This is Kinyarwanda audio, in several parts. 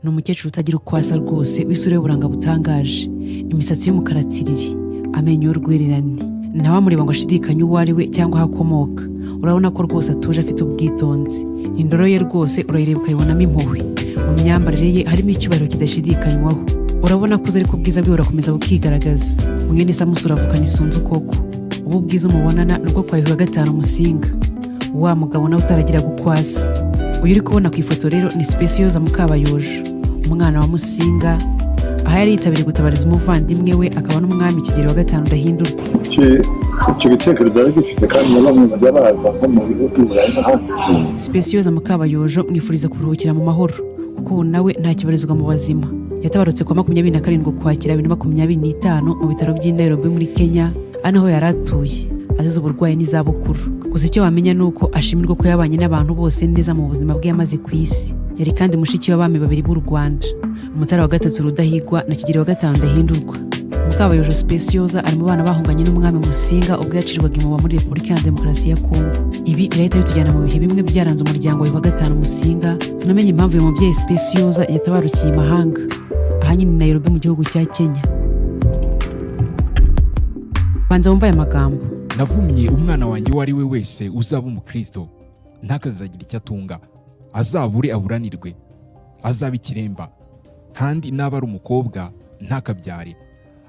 ni umukecuru utagira uko asa rwose w'isura y'uburanga butangaje, imisatsi y'umukara tsiriri, amenyo y'urwererane. Ntawamureba ngo ashidikanye uwo ari we cyangwa aho akomoka. Urabona ko rwose atuje afite ubwitonzi. Indoro ye rwose urayireba ukayibonamo impuhwe. Mu myambarire ye harimo icyubahiro kidashidikanywaho. Urabona ko uzi ko ubwiza bwe burakomeza bukigaragaza. Mwene Samusura avukana isunzu koko. Ubu bwiza umubonana nubwo kwa Yuhi wa gatanu Musinga. Wa mugabo nawe utaragiraga uko asa. Uyu uri kubona ku ifoto rero ni Specioza Mukabayojo, umwana wa Musinga. Aha yari yitabiriye gutabariza umuvandimwe we akaba n'umwami Kigeli wa gatanu Ndahindurwa. Icyo gitekerezo ari gifite kandi bamwe mu byabaza nko mu bihugu by'Uburayi n'ahandi. Specioza Mukabayojo mwifuriza kuruhukira mu mahoro kuko ubu nawe nta kibarizwa mu bazima. Yatabarutse kwa 27 Ukwakira 2025 mu bitaro by'i Nairobi muri Kenya, anaho yari atuye azize uburwayi n'izabukuru. Gusa icyo wamenya nuko ashimirwa ko yabanye n'abantu bose neza mu buzima bwe yamaze ku isi. Yari kandi mushiki w'abami babiri b'u Rwanda, Mutara wa gatatu Rudahigwa na Kigeli wa gatanu Ndahindurwa. Mukabayojo Specioza ari mu bana bahunganye n'umwami Musinga ubwo yacirwaga imuba muri Repubulika ya Demokarasi ya Kongo. Ibi birahita bitujyana mu bihe bimwe byaranze umuryango wa gatanu Musinga. Tunamenye impamvu uyu mubyeyi Specioza yatabarukiye imahanga, ahanyine Nairobi mu gihugu cya Kenya. Banza wumva aya magambo. Navumye umwana wanjye uwo ari we wese uzaba umukristo ntakazagira icyo atunga, azabure aburanirwe, azaba ikiremba, kandi n'aba ari umukobwa ntakabyare,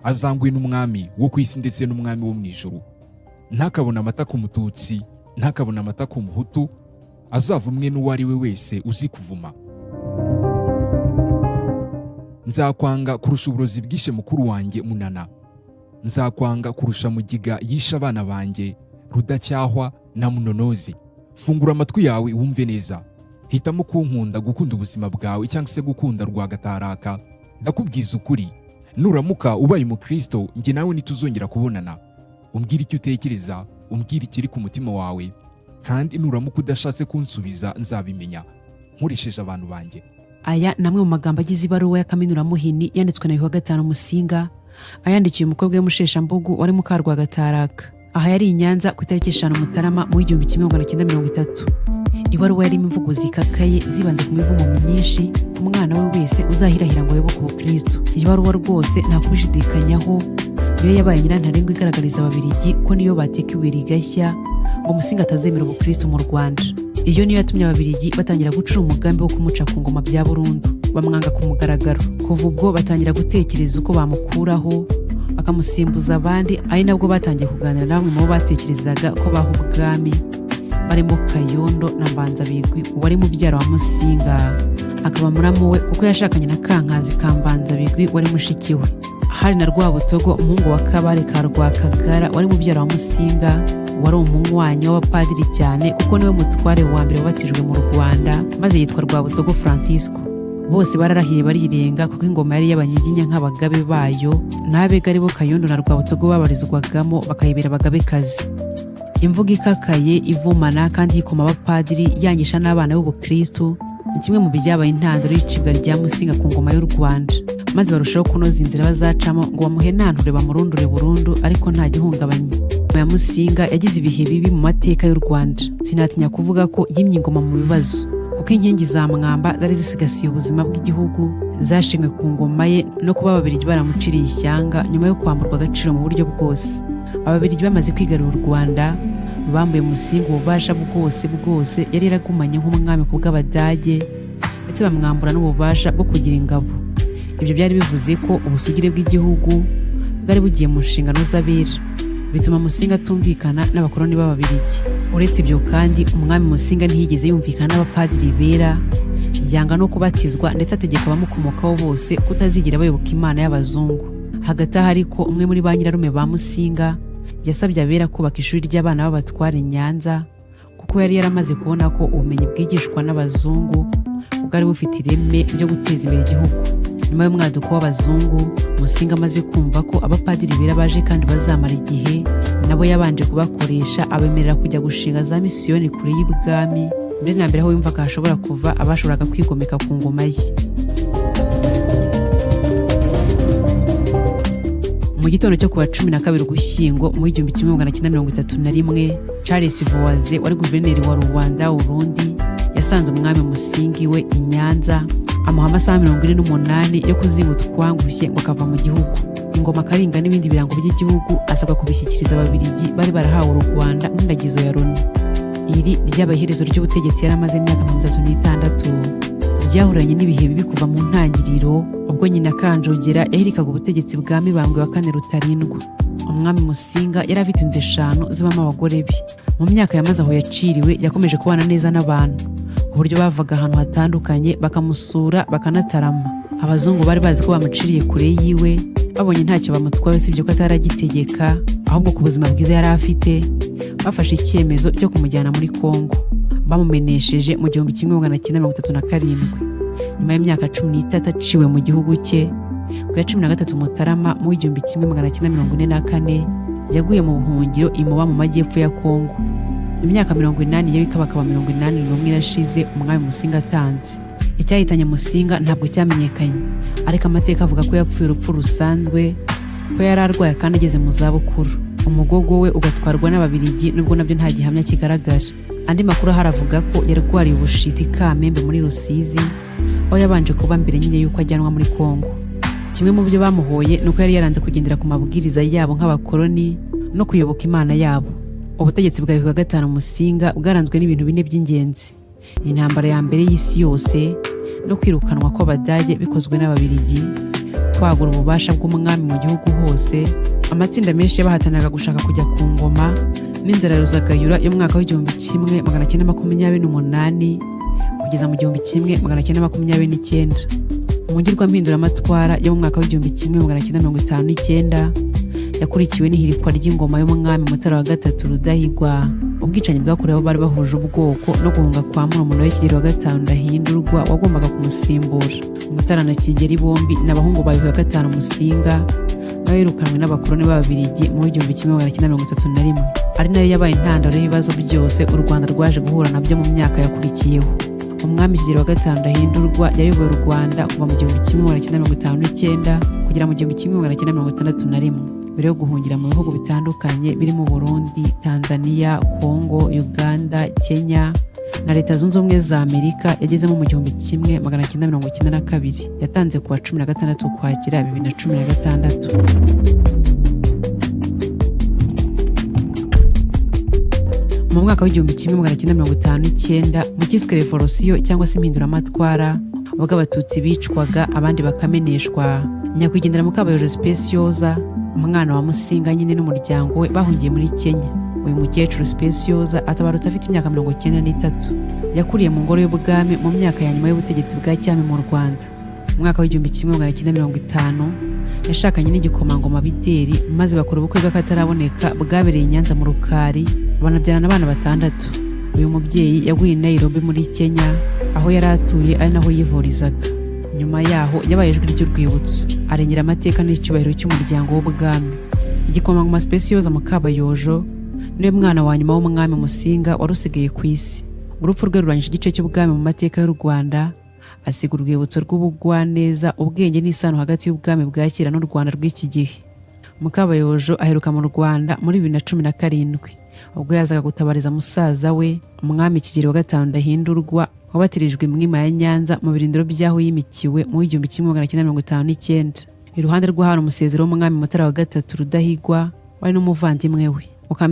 azangwe n'umwami wo ku isi ndetse n'umwami wo mu ijuru. Ntakabona amata ku mututsi, ntakabona amata ku muhutu, azavumwe n'uwo ari we wese uzi kuvuma. Nzakwanga kurusha uburozi bwishe mukuru wanjye Munana. Nzakwanga kurusha Mugiga yisha abana banjye Rudacyahwa na Munonozi. Fungura amatwi yawe wumve neza. Hitamo kunkunda, gukunda ubuzima bwawe cyangwa se gukunda Rwagataraka. Ndakubwiza ukuri, nuramuka ubaye umukristo njye nawe nituzongera kubonana. Umbwira icyo utekereza, umbwira ikiri ku mutima wawe, kandi nuramuka udashatse kunsubiza nzabimenya nkoresheje abantu banjye. Aya namwe mu magambo agize ibaruwa ya Kaminuramuhini yanditswe na Yuhi wa gatanu Musinga, ayandikiye umukobwa w'Umusheshambugu wari Mukarwagataraka. Aha yari i Nyanza ku itariki 5 Mutarama mu 1930. Ibaruwa yarimo imvugo zikakaye zibanze ku mivumo myinshi ku mwana we wese uzahirahira ngo ayoboke ubukristo. Iyi baruwa rwose nta kubishidikanyaho niyo yabaye nyirantarengwa igaragariza Ababiligi ko niyo bateka ibuye rigashya ngo Musinga atazemera ubukristo mu Rwanda. Iyo niyo yatumye Ababiligi batangira gucura umugambi wo kumuca ku ngoma bya burundu, bamwanga ku mugaragaro. Kuva ubwo batangira gutekereza uko bamukuraho bakamusimbuza abandi, ari nabwo batangiye kuganira na bamwe mu bo batekerezaga ko baha ubwami, barimo Kayondo na Mbanzabigwi wari mubyara wa Musinga, akaba muramu we kuko yashakanye na Kankazi ka Mbanzabigwi wari mushiki we. Hari na Rwabutogo umuhungu wa Kabare ka Rwakagara wari mubyara wa Musinga, wari umunywanyi w'abapadiri cyane kuko niwe mutware wa mbere wabatijwe mu Rwanda maze yitwa Rwabutogo Francisco. Bose bararahiye barirenga kuko ingoma yari y'Abanyiginya nk'abagabe bayo, n'abega ari bo Kayondo na Rwabutogo babarizwagamo bakayibera abagabekazi. Imvugo ikakaye ivumana kandi yikoma abapadiri yangisha n'abana b'ubukristo ni kimwe mu byabaye intandaro y'icibwa rya Musinga ku ngoma y'u Rwanda, maze barushaho kunoza inzira bazacamo ngo bamuhenanture bamurundure burundu ariko nta gihungabanye. Ya Musinga yagize ibihe bibi mu mateka y'u Rwanda. Sinatinya kuvuga ko yimye ingoma mu bibazo kuko inkingi za Mwamba zari zisigasiye ubuzima bw'igihugu zashimwe ku ngoma ye no kuba Ababiligi baramuciriye ishyanga nyuma yo kwamburwa agaciro mu buryo bwose. Ababiligi bamaze kwigarura u Rwanda bambuye Musinga ububasha bwose yari yaragumanye nk'umwami ku bw'Abadage, ndetse bamwambura n'ububasha bwo kugira ingabo. Ibyo byari bivuze ko ubusugire bw'igihugu bwari bugiye mu nshingano z'abera, bituma Musinga atumvikana n'abakoloni b'Ababiligi. Uretse ibyo kandi umwami Musinga ntiyigeze yumvikana n'abapadiri bera, yanga no kubatizwa ndetse ategeka abamukomokaho bose kutazigira bayoboka imana y'abazungu. Hagati aho ariko umwe muri ba nyirarume ba Musinga yasabye abera kubaka ishuri ry'abana b'abatware Nyanza kuko yari yaramaze kubona ko ubumenyi bwigishwa n'abazungu bwari bufite ireme ryo guteza imbere igihugu. Nyuma y'umwaduko w'abazungu, Musinga amaze kumva ko abapadiri bera baje kandi bazamara igihe, nabo yabanje kubakoresha abemerera kujya gushinga za misiyoni kure y'ibwami, mbere na mbere aho yumva ko hashobora kuva abashoboraga kwigomeka ku ngoma ye. Mu gitondo cyo kuwa 12 Ugushyingo mu 1931, Charles Voise wari guverineri wa Rwanda Urundi yasanze umwami Musingi we i Nyanza amuha amasaha 48 yo kuzinga utwangushye ngo akava mu gihugu. Ingoma Karinga n'ibindi birango by'igihugu asabwa kubishyikiriza ababiligi bari barahawe u Rwanda n'indagizo ya Loni. Iri ryabaye iherezo ry'ubutegetsi yaramaze imyaka 36, ryahuranye n'ibihe bibi kuva mu ntangiriro ubwo nyina Kanjogera yahirikaga ubutegetsi bwa Mibambwe wa kane Rutarindwa. Umwami Musinga yari afite inzu 5 zibamo abagore be. Mu myaka yamaze aho yaciriwe yakomeje kubana neza n'abantu ku buryo bavaga ahantu hatandukanye bakamusura bakanatarama. Abazungu bari bazi ko bamuciriye kure yiwe, babonye ntacyo bamutwaye usibye ko ataragitegeka, ahubwo ku buzima bwiza yari afite, bafashe icyemezo cyo kumujyana muri Kongo. Bamumenesheje mu 1937. Nyuma y'imyaka 13 aciwe mu gihugu cye, ku ya 13 Mutarama mu 1944 yaguye mu buhungiro imuba mu majyepfo ya Kongo. Imyaka 80 y'abikabakaba 81 irashize umwami Musinga atanze. Icyahitanye Musinga ntabwo cyamenyekanye, ariko amateka avuga ko yapfuye urupfu rusanzwe, ko yari arwaye kandi ageze mu zabukuru. Umugogo we ugatwarwa n'ababiligi nubwo nabyo nta gihamya kigaragara. Andi makuru haravuga ko yarwariye ubushiti Kamembe muri Rusizi, aho yabanje kuba mbere nyine yuko ajyanwa muri Kongo. Kimwe mu byo bamuhoye nuko yari yaranze kugendera ku mabwiriza yabo nk'abakoloni no kuyoboka imana yabo. Ubutegetsi bwa Yuhi V Musinga bwaranzwe n'ibintu 4 by'ingenzi: intambara ya mbere y'isi yose no kwirukanwa kw'Abadage bikozwe n'ababiligi, kwagura ububasha bw'umwami mu gihugu hose, amatsinda menshi yabahatanaga gushaka kujya ku ngoma, n'inzara Ruzagayura yo mu mwaka w'1928 kugeza mu 1929. Umugirwampinduramatwara yo mu mwaka w'1959 yakurikiwe n'ihirikwa ry'ingoma y'umwami Mutara wa gatatu Rudahigwa. Ubwicanyi bwakorewe abo bari bahuje ubwoko no guhunga kwa murumuna we Kigeli wa gatanu Ndahindurwa wagombaga kumusimbura. Mutara na Kigeli bombi n'abahungu ba Yuhi V Musinga bayirukanwe n'abakoloni b'ababiligi mu 1931, ari nayo yabaye intandaro y'ibibazo byose u Rwanda rwaje guhura nabyo mu myaka yakurikiyeho. Umwami Kigeli wa gatanu Ndahindurwa yayoboye u Rwanda kuva mu 1959 kugera mu 1961, mbere yo guhungira mu bihugu bitandukanye birimo Burundi, Tanzania, Kongo, Uganda, Kenya na Leta Zunze Ubumwe za Amerika. Yagezemo mu 1992. Yatanze kuwa 16 Ukwakira 2016. Mu mwaka w'1959 mu kiswe revolution cyangwa se impinduramatwara, ubwo Abatutsi bicwaga abandi bakameneshwa, nyakwigendera Mukabayojo Specioza, umwana wa Musinga nyine n'umuryango we bahungiye muri Kenya. Uyu mukecuru Specioza atabarutse afite imyaka 93. Yakuriye mu ngoro y'ubwami mu myaka ya nyuma y'ubutegetsi bwa cyami mu Rwanda. Mu mwaka w'1950 yashakanye n'igikomangoma Bideri, maze bakora ubukwe bw'akataraboneka bwabereye i Nyanza mu Rukari, banabyarana abana 6. Uyu mubyeyi yaguye i Nairobi muri Kenya, aho yari atuye ari naho yivurizaga. Nyuma yaho yabaye ijwi ry'urwibutso, arengera amateka n'icyubahiro cy'umuryango w'ubwami. Igikomangoma Specioza Mukabayojo niwe mwana wa nyuma w'umwami Musinga warusigaye ku isi. Urupfu rwe rurangije igice cy'ubwami mu mateka y'u Rwanda, asiga urwibutso rw'ubugwaneza, ubwenge n'isano hagati y'ubwami bwa kera n'u Rwanda rw'iki gihe. Mukabayojo aheruka mu Rwanda muri 2017 ubwo yazaga gutabariza musaza we umwami Kigeli wa gatanu Ndahindurwa wabatirijwe Mwima ya Nyanza mu birindiro by'aho yimikiwe mu 1959. Iruhande rwa hano umusezero w'umwami Mutara wa gatatu Rudahigwa wari n'umuvandimwe we.